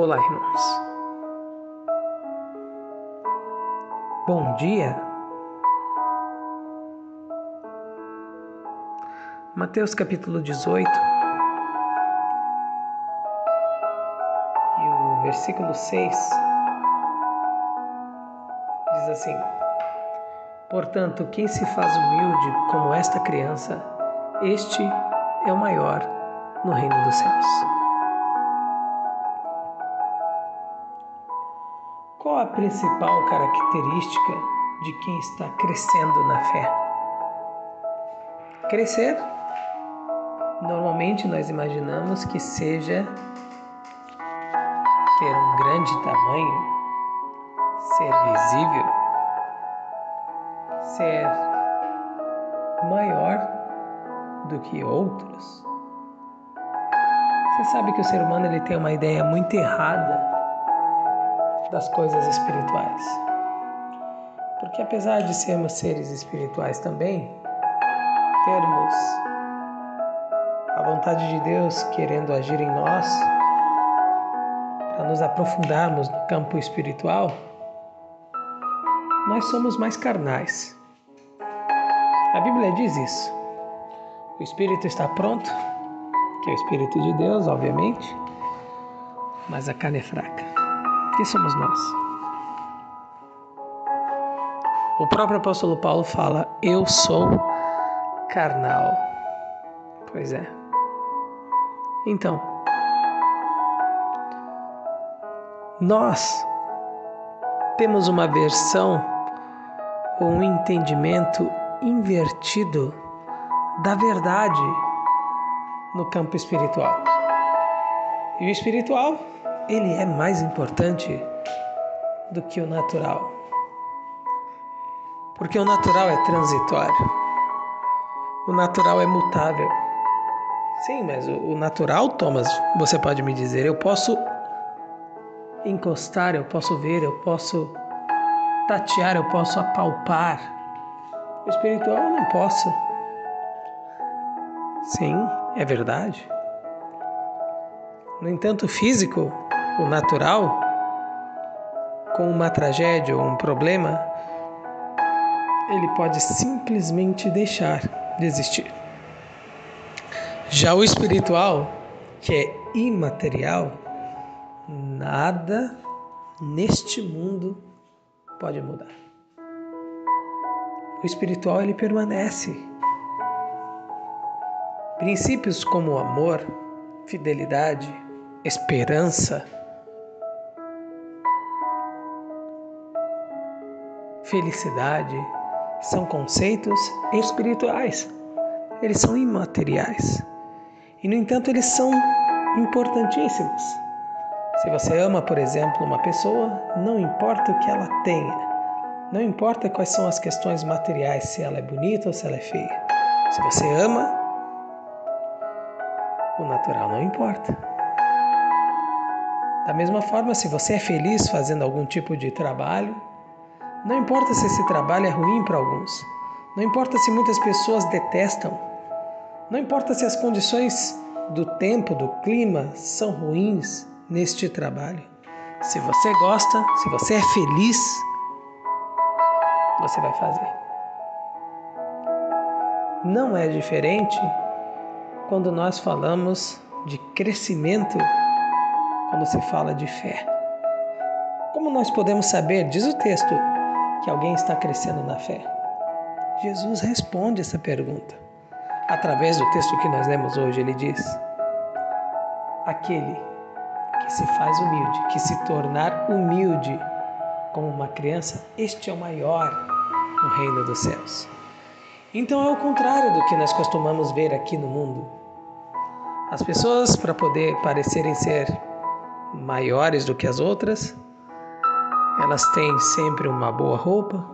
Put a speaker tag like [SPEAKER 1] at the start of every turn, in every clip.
[SPEAKER 1] Olá, irmãos. Bom dia. Mateus capítulo 18 e o versículo 6 diz assim: Portanto, quem se faz humilde como esta criança, este é o maior no reino dos céus. Qual a principal característica de quem está crescendo na fé? Crescer, normalmente nós imaginamos que seja ter um grande tamanho, ser visível, ser maior do que outros. Você sabe que o ser humano ele tem uma ideia muito errada das coisas espirituais. Porque apesar de sermos seres espirituais também, termos a vontade de Deus querendo agir em nós, para nos aprofundarmos no campo espiritual, nós somos mais carnais. A Bíblia diz isso. O espírito está pronto, que é o Espírito de Deus, obviamente, mas a carne é fraca. Que somos nós? O próprio apóstolo Paulo fala: eu sou carnal. Pois é. Então, nós temos uma versão ou um entendimento invertido da verdade no campo espiritual. E o espiritual, ele é mais importante do que o natural. Porque o natural é transitório. O natural é mutável. Sim, mas o natural, Thomas, você pode me dizer, eu posso encostar, eu posso ver, eu posso tatear, eu posso apalpar. O espiritual eu não posso. Sim, é verdade. No entanto, o físico, o natural, com uma tragédia ou um problema, ele pode simplesmente deixar de existir. Já o espiritual, que é imaterial, nada neste mundo pode mudar. O espiritual, ele permanece. Princípios como amor, fidelidade, esperança, felicidade, são conceitos espirituais. Eles são imateriais. E, no entanto, eles são importantíssimos. Se você ama, por exemplo, uma pessoa, não importa o que ela tenha, não importa quais são as questões materiais, se ela é bonita ou se ela é feia. Se você ama, o natural não importa. Da mesma forma, se você é feliz fazendo algum tipo de trabalho, não importa se esse trabalho é ruim para alguns, não importa se muitas pessoas detestam, não importa se as condições do tempo, do clima são ruins neste trabalho. Se você gosta, se você é feliz, você vai fazer. Não é diferente quando nós falamos de crescimento, quando se fala de fé. Como nós podemos saber, diz o texto, que alguém está crescendo na fé? Jesus responde essa pergunta. Através do texto que nós lemos hoje, ele diz: aquele que se faz humilde, que se tornar humilde como uma criança, este é o maior no reino dos céus. Então é o contrário do que nós costumamos ver aqui no mundo. As pessoas, para poder parecerem ser maiores do que as outras, elas têm sempre uma boa roupa,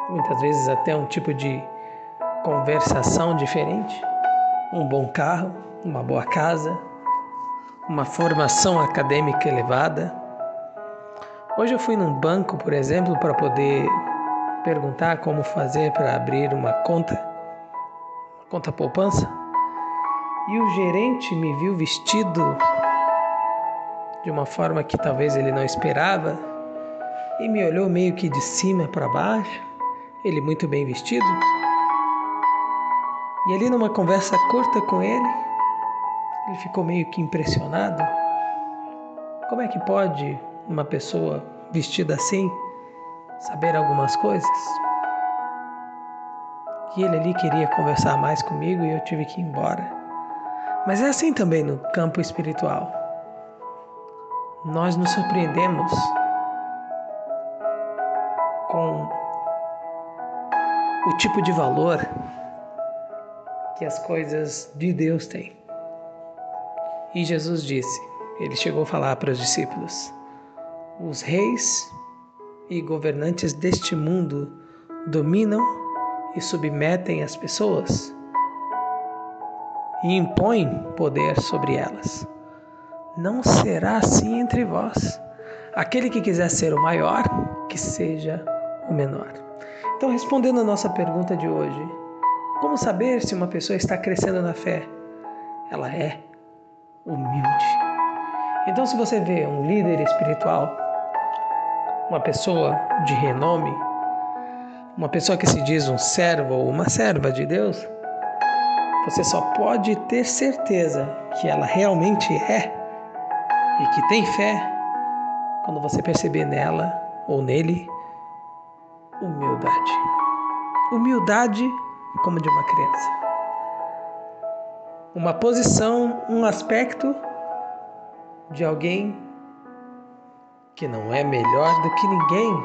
[SPEAKER 1] muitas vezes até um tipo de conversação diferente, um bom carro, uma boa casa, uma formação acadêmica elevada. Hoje eu fui num banco, por exemplo, para poder perguntar como fazer para abrir uma conta poupança, e o gerente me viu vestido de uma forma que talvez ele não esperava e me olhou meio que de cima para baixo, ele muito bem vestido. E ali numa conversa curta com ele ficou meio que impressionado. Como é que pode uma pessoa vestida assim saber algumas coisas? E ele ali queria conversar mais comigo e eu tive que ir embora. Mas é assim também no campo espiritual. Nós nos surpreendemos com o tipo de valor que as coisas de Deus têm. E Jesus disse, ele chegou a falar para os discípulos: os reis e governantes deste mundo dominam e submetem as pessoas e impõem poder sobre elas. Não será assim entre vós. Aquele que quiser ser o maior, que seja o menor. Então, respondendo a nossa pergunta de hoje, como saber se uma pessoa está crescendo na fé? Ela é humilde. Então, se você vê um líder espiritual, uma pessoa de renome, uma pessoa que se diz um servo ou uma serva de Deus, você só pode ter certeza que ela realmente é e que tem fé quando você perceber nela ou nele humildade. Humildade como de uma criança. Uma posição, um aspecto de alguém que não é melhor do que ninguém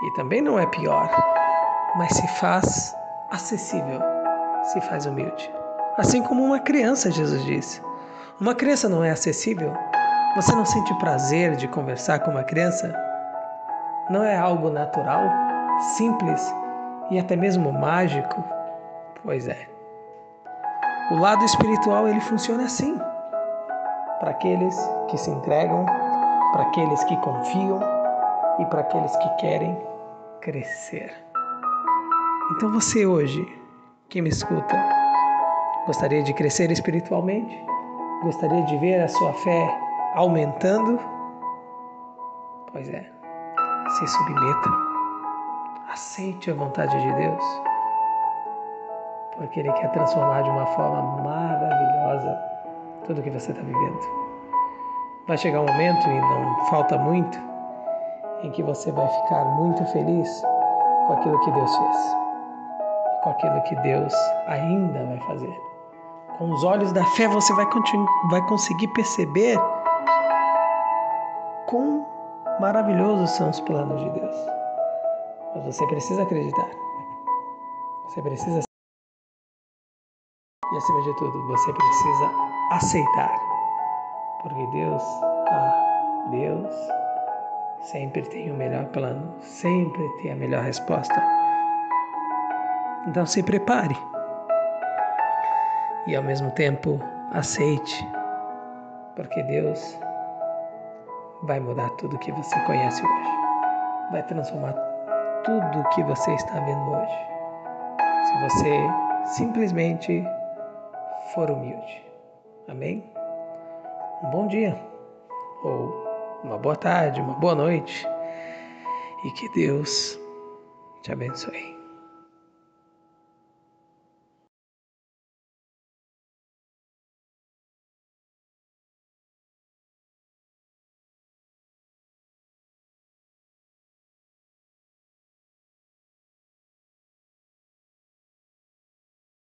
[SPEAKER 1] e também não é pior, mas se faz acessível, se faz humilde. Assim como uma criança, Jesus disse. Uma criança não é acessível? Você não sente prazer de conversar com uma criança? Não é algo natural, simples e até mesmo mágico? Pois é. O lado espiritual ele funciona assim. Para aqueles que se entregam, para aqueles que confiam e para aqueles que querem crescer. Então você hoje, que me escuta, gostaria de crescer espiritualmente? Gostaria de ver a sua fé aumentando? Pois é, se submeta. Aceite a vontade de Deus, porque Ele quer transformar de uma forma maravilhosa tudo que você está vivendo. Vai chegar um momento, e não falta muito, em que você vai ficar muito feliz com aquilo que Deus fez, com aquilo que Deus ainda vai fazer. Com os olhos da fé você vai conseguir perceber quão maravilhosos são os planos de Deus. Mas você precisa acreditar. Você precisa, e acima de tudo, você precisa aceitar. Porque Deus sempre tem o melhor plano, sempre tem a melhor resposta. Então se prepare. E ao mesmo tempo aceite, porque Deus vai mudar tudo que você conhece hoje. Vai transformar tudo que você está vendo hoje. Se você simplesmente for humilde. Amém? Um bom dia, ou uma boa tarde, uma boa noite, e que Deus te abençoe.